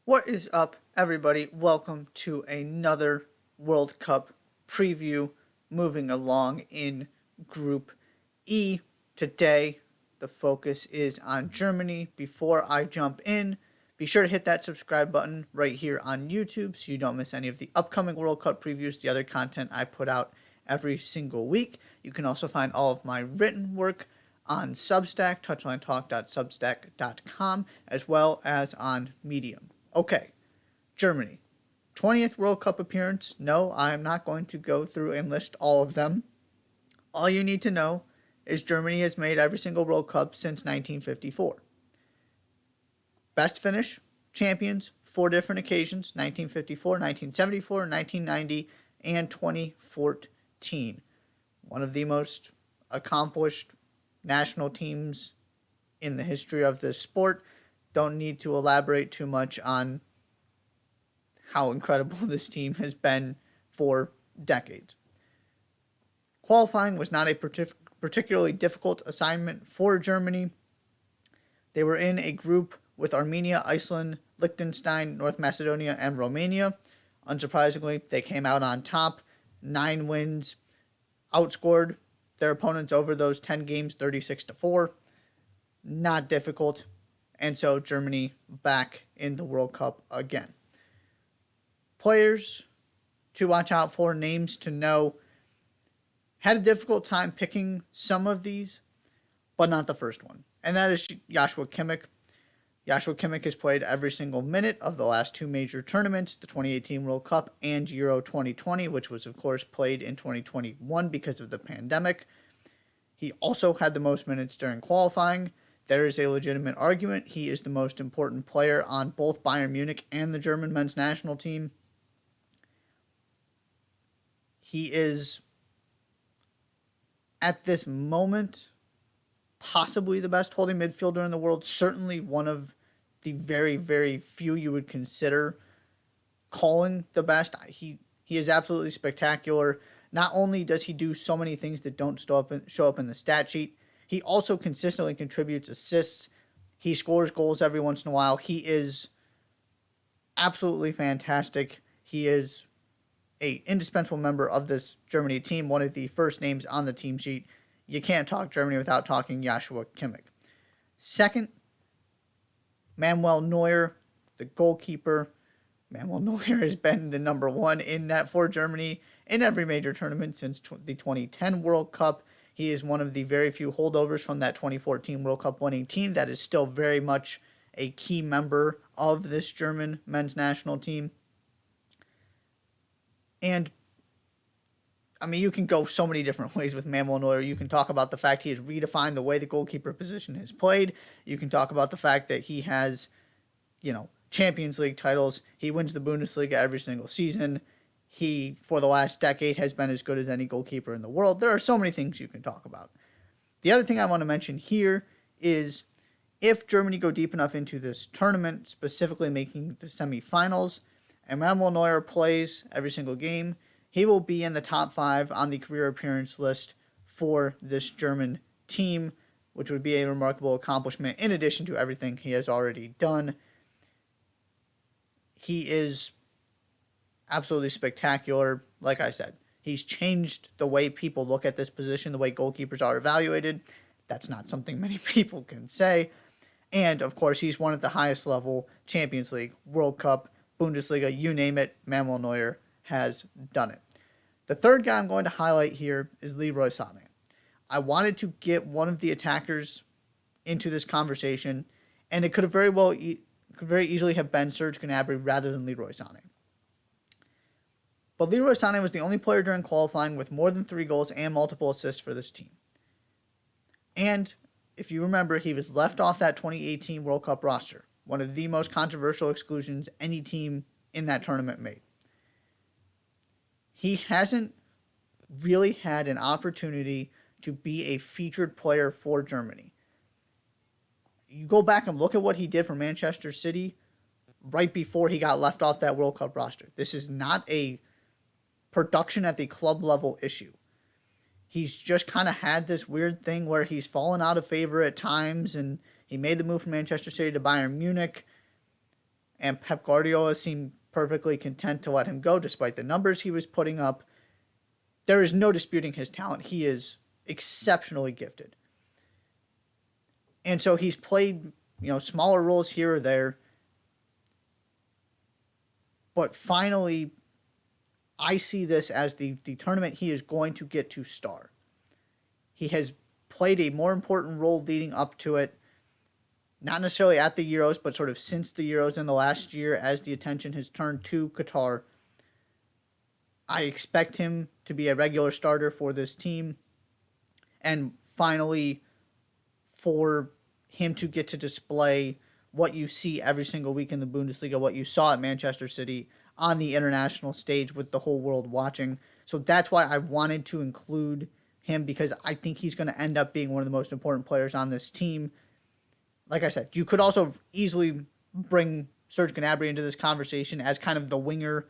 What is up, everybody? Welcome to another World Cup preview. Moving along in Group E. Today, the focus is on Germany. Before I jump in, be sure to hit that subscribe button right here on YouTube so you don't miss any of the upcoming World Cup previews, the other content I put out every single week. You can also find all of my written work on Substack, touchlinetalk.substack.com, as well as on Medium. Okay, Germany. 20th World Cup appearance. No, I am not going to go through and list all of them. All you need to know is Germany has made every single World Cup since 1954. Best finish, champions, 4 different occasions: 1954, 1974, 1990, and 2014. One of the most accomplished national teams in the history of this sport. Don't need to elaborate too much on how incredible this team has been for decades. Qualifying was not a particularly difficult assignment for Germany. They were in a group with Armenia, Iceland, Liechtenstein, North Macedonia, and Romania. Unsurprisingly, they came out on top. 9 wins, outscored their opponents over those 10 games 36-4. Not difficult. And so Germany back in the World Cup again. Players to watch out for, names to know. Had a difficult time picking some of these, but not the first one. And that is Joshua Kimmich. Joshua Kimmich has played every single minute of the last two major tournaments, the 2018 World Cup and Euro 2020, which was, of course, played in 2021 because of the pandemic. He also had the most minutes during qualifying. There is a legitimate argument. He is the most important player on both Bayern Munich and the German men's national team. He is, at this moment, possibly the best holding midfielder in the world. Certainly one of the very, very few you would consider calling the best. He is absolutely spectacular. Not only does he do so many things that don't show up in the stat sheet, he also consistently contributes assists. He scores goals every once in a while. He is absolutely fantastic. He is a indispensable member of this Germany team, one of the first names on the team sheet. You can't talk Germany without talking Joshua Kimmich. Second, Manuel Neuer, the goalkeeper. Manuel Neuer has been the number one in net for Germany in every major tournament since the 2010 World Cup. He is one of the very few holdovers from that 2014 World Cup winning team that is still very much a key member of this German men's national team. And I mean, you can go so many different ways with Manuel Neuer. You can talk about the fact he has redefined the way the goalkeeper position is played. You can talk about the fact that he has, Champions League titles. He wins the Bundesliga every single season. He, for the last decade, has been as good as any goalkeeper in the world. There are so many things you can talk about. The other thing I want to mention here is if Germany go deep enough into this tournament, specifically making the semifinals, and Manuel Neuer plays every single game, he will be in the top 5 on the career appearance list for this German team, which would be a remarkable accomplishment in addition to everything he has already done. He is absolutely spectacular. Like I said, he's changed the way people look at this position, the way goalkeepers are evaluated. That's not something many people can say. And, of course, he's won at the highest level: Champions League, World Cup, Bundesliga, you name it, Manuel Neuer has done it. The third guy I'm going to highlight here is Leroy Sané. I wanted to get one of the attackers into this conversation, and it could have very easily have been Serge Gnabry rather than Leroy Sané. But Leroy Sané was the only player during qualifying with more than 3 goals and multiple assists for this team. And if you remember, he was left off that 2018 World Cup roster, one of the most controversial exclusions any team in that tournament made. He hasn't really had an opportunity to be a featured player for Germany. You go back and look at what he did for Manchester City right before he got left off that World Cup roster. This is not a production at the club level issue. He's just kind of had this weird thing where he's fallen out of favor at times, and he made the move from Manchester City to Bayern Munich, and Pep Guardiola seemed perfectly content to let him go despite the numbers he was putting up. There is no disputing his talent. He is exceptionally gifted. And so he's played, smaller roles here or there. But finally, I see this as the tournament he is going to get to star. He has played a more important role leading up to it, not necessarily at the Euros, but sort of since the Euros in the last year as the attention has turned to Qatar. I expect him to be a regular starter for this team. And finally, for him to get to display what you see every single week in the Bundesliga, what you saw at Manchester City on the international stage with the whole world watching. So that's why I wanted to include him, because I think he's going to end up being one of the most important players on this team. Like I said, you could also easily bring Serge Gnabry into this conversation as kind of the winger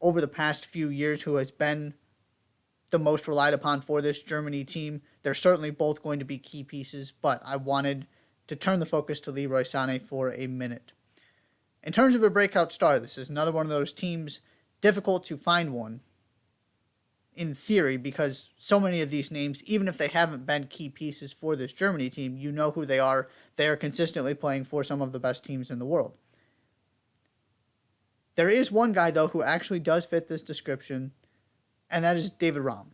over the past few years who has been the most relied upon for this Germany team. They're certainly both going to be key pieces, but I wanted to turn the focus to Leroy Sané for a minute. In terms of a breakout star, this is another one of those teams, difficult to find one in theory, because so many of these names, even if they haven't been key pieces for this Germany team, you know who they are. They are consistently playing for some of the best teams in the world. There is one guy, though, who actually does fit this description, and that is David Raum.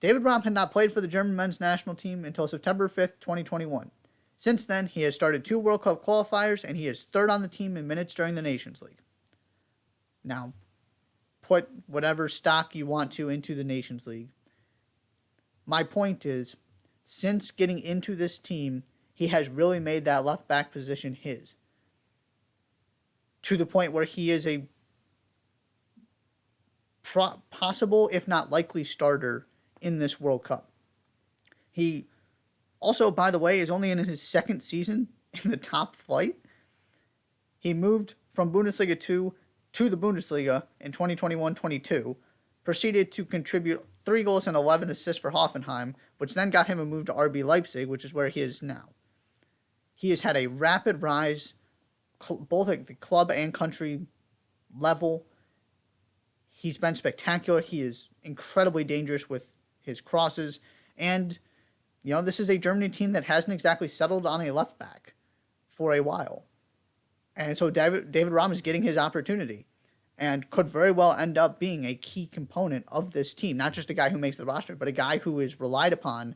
David Raum had not played for the German men's national team until September 5th, 2021. Since then, he has started 2 World Cup qualifiers, and he is third on the team in minutes during the Nations League. Now, put whatever stock you want to into the Nations League. My point is, since getting into this team, he has really made that left back position his, to the point where he is a possible, if not likely, starter in this World Cup. He also, by the way, is only in his second season in the top flight. He moved from Bundesliga 2 to the Bundesliga in 2021-22, proceeded to contribute 3 goals and 11 assists for Hoffenheim, which then got him a move to RB Leipzig, which is where he is now. He has had a rapid rise, both at the club and country level. He's been spectacular. He is incredibly dangerous with his crosses. And, this is a Germany team that hasn't exactly settled on a left back for a while. And so David Raum is getting his opportunity and could very well end up being a key component of this team. Not just a guy who makes the roster, but a guy who is relied upon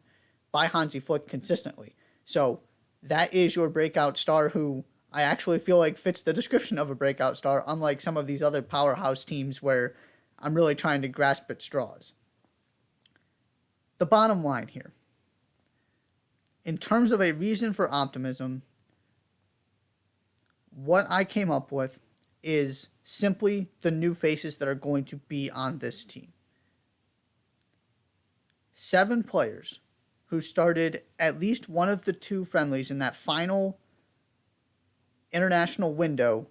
by Hansi Flick consistently. So that is your breakout star, who I actually feel like fits the description of a breakout star, unlike some of these other powerhouse teams where I'm really trying to grasp at straws. The bottom line here, in terms of a reason for optimism, what I came up with is simply the new faces that are going to be on this team. 7 players who started at least one of the 2 friendlies in that final international window,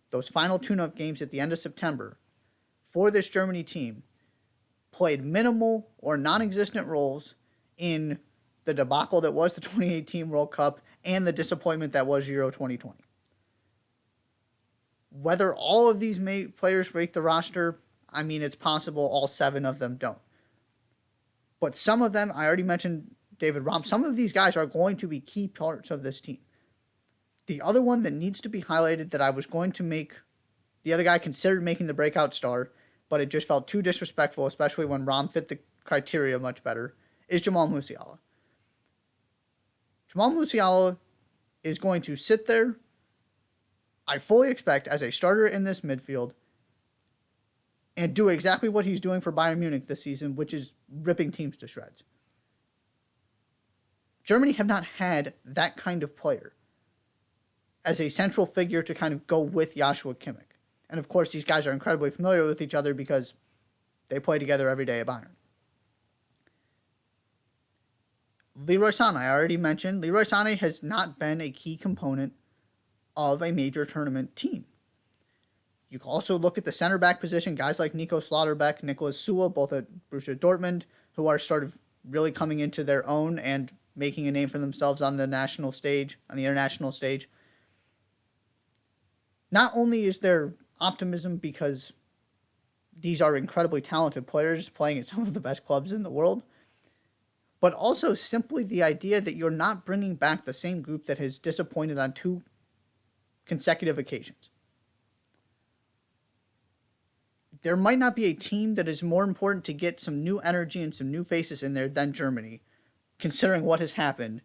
those final tune-up games at the end of September, for this Germany team, played minimal or non-existent roles in the debacle that was the 2018 World Cup and the disappointment that was Euro 2020. Whether all of these players make the roster, it's possible all 7 of them don't. But some of them, I already mentioned David Raum, some of these guys are going to be key parts of this team. The other one that needs to be highlighted, that I was going to make, the other guy considered making the breakout star, but it just felt too disrespectful, especially when Raum fit the criteria much better, is Jamal Musiala. Jamal Musiala is going to sit there, I fully expect, as a starter in this midfield, and do exactly what he's doing for Bayern Munich this season, which is ripping teams to shreds. Germany have not had that kind of player as a central figure to kind of go with Joshua Kimmich. And of course, these guys are incredibly familiar with each other because they play together every day at Bayern. Leroy Sané, I already mentioned. Leroy Sané has not been a key component of a major tournament team. You can also look at the center back position, guys like Nico Schlotterbeck, Niklas Süle, both at Borussia Dortmund, who are sort of really coming into their own and making a name for themselves on the national stage, on the international stage. Not only is there optimism because these are incredibly talented players playing at some of the best clubs in the world, but also simply the idea that you're not bringing back the same group that has disappointed on 2 consecutive occasions. There might not be a team that is more important to get some new energy and some new faces in there than Germany, considering what has happened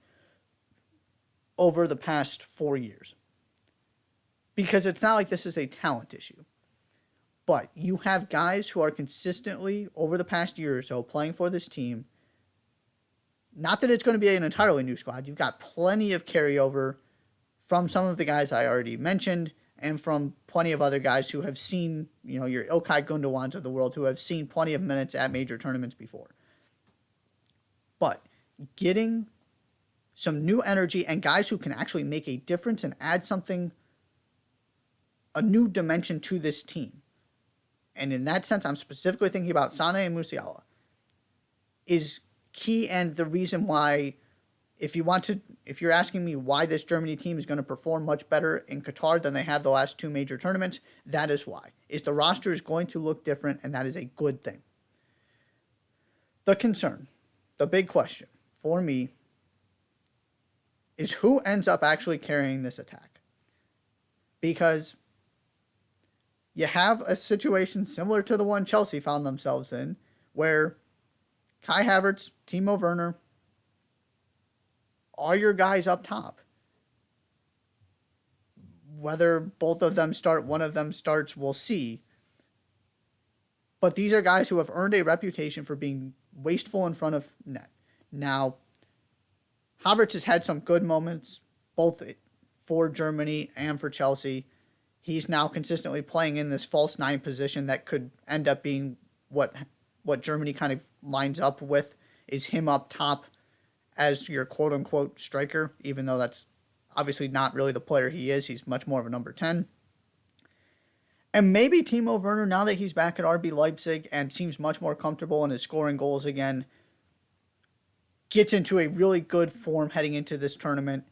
over the past 4 years. Because it's not like this is a talent issue. But you have guys who are consistently, over the past year or so, playing for this team. Not that it's going to be an entirely new squad. You've got plenty of carryover from some of the guys I already mentioned and from plenty of other guys who have seen, your Ilkay Gundowans of the world, who have seen plenty of minutes at major tournaments before. But getting some new energy and guys who can actually make a difference and add something, a new dimension to this team. And in that sense, I'm specifically thinking about Sané and Musiala, is key, and the reason why, if you're asking me why this Germany team is going to perform much better in Qatar than they have the last 2 major tournaments, that is why. Is the roster is going to look different, and that is a good thing. The concern, the big question for me, is who ends up actually carrying this attack. Because you have a situation similar to the one Chelsea found themselves in, where Kai Havertz, Timo Werner are your guys up top. Whether both of them start, one of them starts, we'll see. But these are guys who have earned a reputation for being wasteful in front of net. Now, Havertz has had some good moments, both for Germany and for Chelsea. He's now consistently playing in this false 9 position that could end up being what Germany kind of lines up with, is him up top as your quote-unquote striker, even though that's obviously not really the player he is. He's much more of a number 10. And maybe Timo Werner, now that he's back at RB Leipzig and seems much more comfortable and is scoring goals again, gets into a really good form heading into this tournament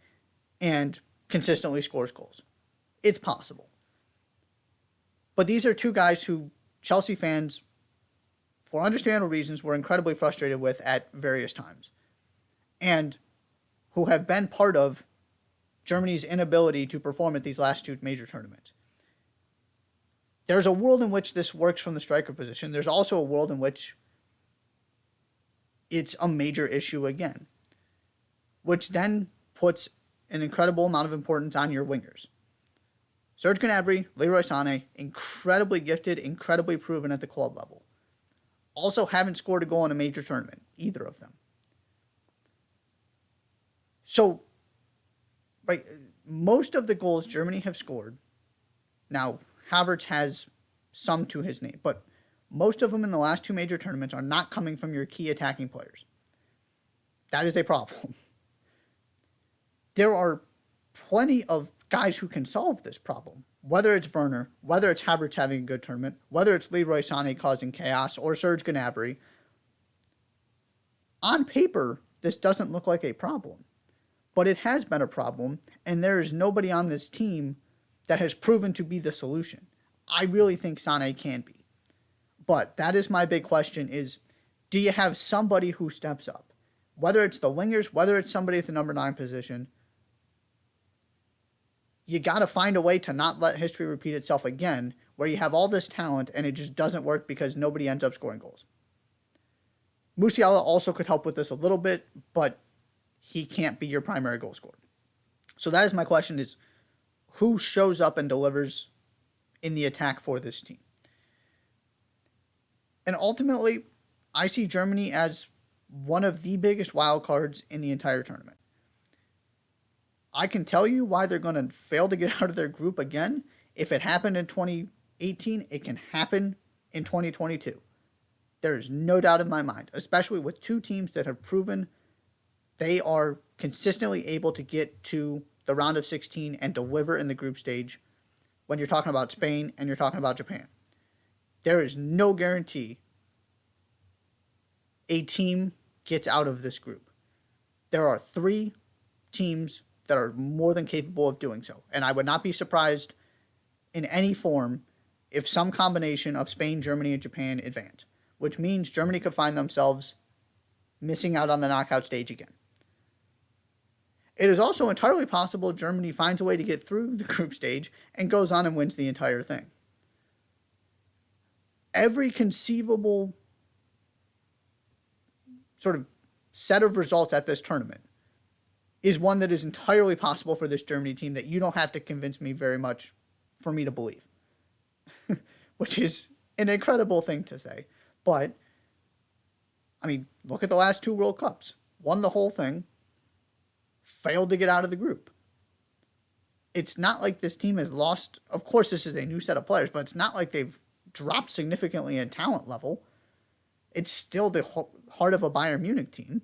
and consistently scores goals. It's possible. But these are 2 guys who Chelsea fans, for understandable reasons, were incredibly frustrated with at various times, and who have been part of Germany's inability to perform at these last 2 major tournaments. There's a world in which this works from the striker position. There's also a world in which it's a major issue again, which then puts an incredible amount of importance on your wingers. Serge Gnabry, Leroy Sané, incredibly gifted, incredibly proven at the club level. Also haven't scored a goal in a major tournament, either of them. So, right, most of the goals Germany have scored, now Havertz has some to his name, but most of them in the last 2 major tournaments are not coming from your key attacking players. That is a problem. There are plenty of guys who can solve this problem, whether it's Werner, whether it's Havertz having a good tournament, whether it's Leroy Sané causing chaos, or Serge Gnabry. On paper, this doesn't look like a problem, but it has been a problem, and there is nobody on this team that has proven to be the solution. I really think Sané can be. But that is my big question is, do you have somebody who steps up? Whether it's the wingers, whether it's somebody at the number 9 position, you got to find a way to not let history repeat itself again, where you have all this talent and it just doesn't work because nobody ends up scoring goals. Musiala also could help with this a little bit, but he can't be your primary goal scorer. So that is my question is, who shows up and delivers in the attack for this team? And ultimately, I see Germany as one of the biggest wild cards in the entire tournament. I can tell you why they're going to fail to get out of their group again. If it happened in 2018, it can happen in 2022. There is no doubt in my mind, especially with 2 teams that have proven they are consistently able to get to the round of 16 and deliver in the group stage when you're talking about Spain and you're talking about Japan. There is no guarantee a team gets out of this group. There are 3 teams that are more than capable of doing so. And I would not be surprised in any form if some combination of Spain, Germany, and Japan advance, which means Germany could find themselves missing out on the knockout stage again. It is also entirely possible Germany finds a way to get through the group stage and goes on and wins the entire thing. Every conceivable sort of set of results at this tournament is one that is entirely possible for this Germany team that you don't have to convince me very much for me to believe, which is an incredible thing to say. But, I mean, look at the last 2 World Cups. Won the whole thing, failed to get out of the group. It's not like this team has lost. Of course, this is a new set of players, but it's not like they've dropped significantly in talent level. It's still the heart of a Bayern Munich team.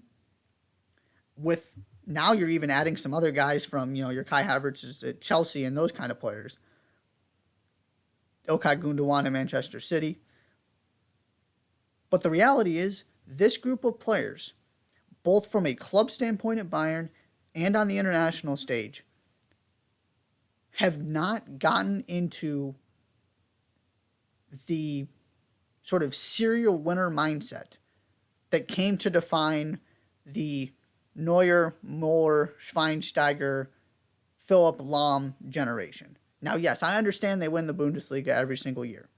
With now you're even adding some other guys from, your Kai Havertz at Chelsea and those kind of players. Ilkay Gundogan in Manchester City. But the reality is, this group of players, both from a club standpoint at Bayern and on the international stage, have not gotten into the sort of serial winner mindset that came to define the Neuer, Mohr, Schweinsteiger, Philipp Lahm generation. Now, yes, I understand they win the Bundesliga every single year.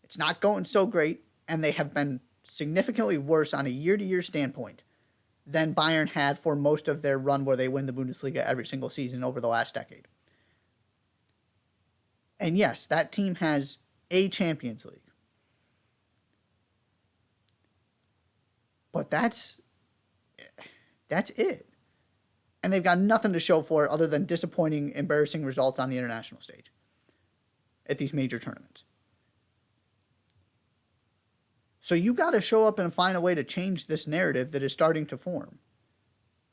It's not going so great, and they have been significantly worse on a year-to-year standpoint than Bayern had for most of their run where they win the Bundesliga every single season over the last decade. And yes, that team has a Champions League. But that's it. And they've got nothing to show for it other than disappointing, embarrassing results on the international stage at these major tournaments. So you got to show up and find a way to change this narrative that is starting to form.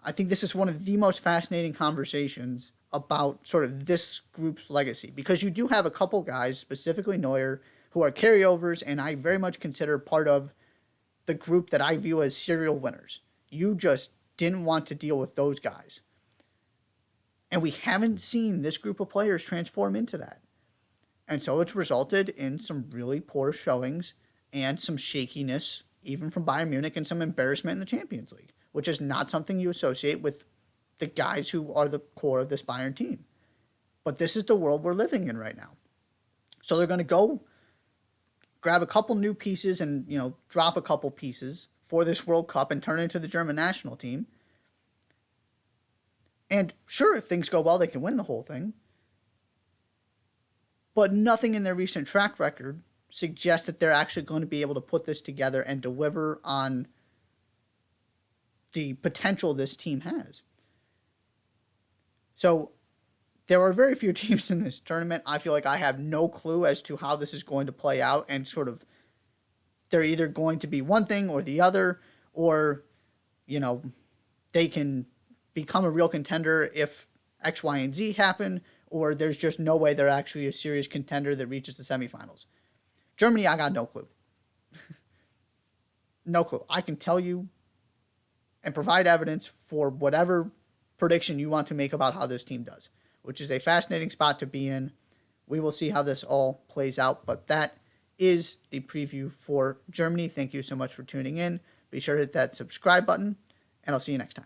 I think this is one of the most fascinating conversations about sort of this group's legacy, because you do have a couple guys, specifically Neuer, who are carryovers, and I very much consider part of the group that I view as serial winners. You just didn't want to deal with those guys. And we haven't seen this group of players transform into that. And so it's resulted in some really poor showings and some shakiness, even from Bayern Munich, and some embarrassment in the Champions League, which is not something you associate with the guys who are the core of this Bayern team. But this is the world we're living in right now. So they're going to go grab a couple new pieces and, drop a couple pieces for this World Cup and turn it into the German national team. And sure, if things go well, they can win the whole thing. But nothing in their recent track record suggests that they're actually going to be able to put this together and deliver on the potential this team has. So there are very few teams in this tournament. I feel like I have no clue as to how this is going to play out, and sort of they're either going to be one thing or the other, or, they can become a real contender if X, Y, and Z happen, or there's just no way they're actually a serious contender that reaches the semifinals. Germany, I got no clue. No clue. I can tell you and provide evidence for whatever prediction you want to make about how this team does, which is a fascinating spot to be in. We will see how this all plays out, but that is the preview for Germany. Thank you so much for tuning in. Be sure to hit that subscribe button, and I'll see you next time.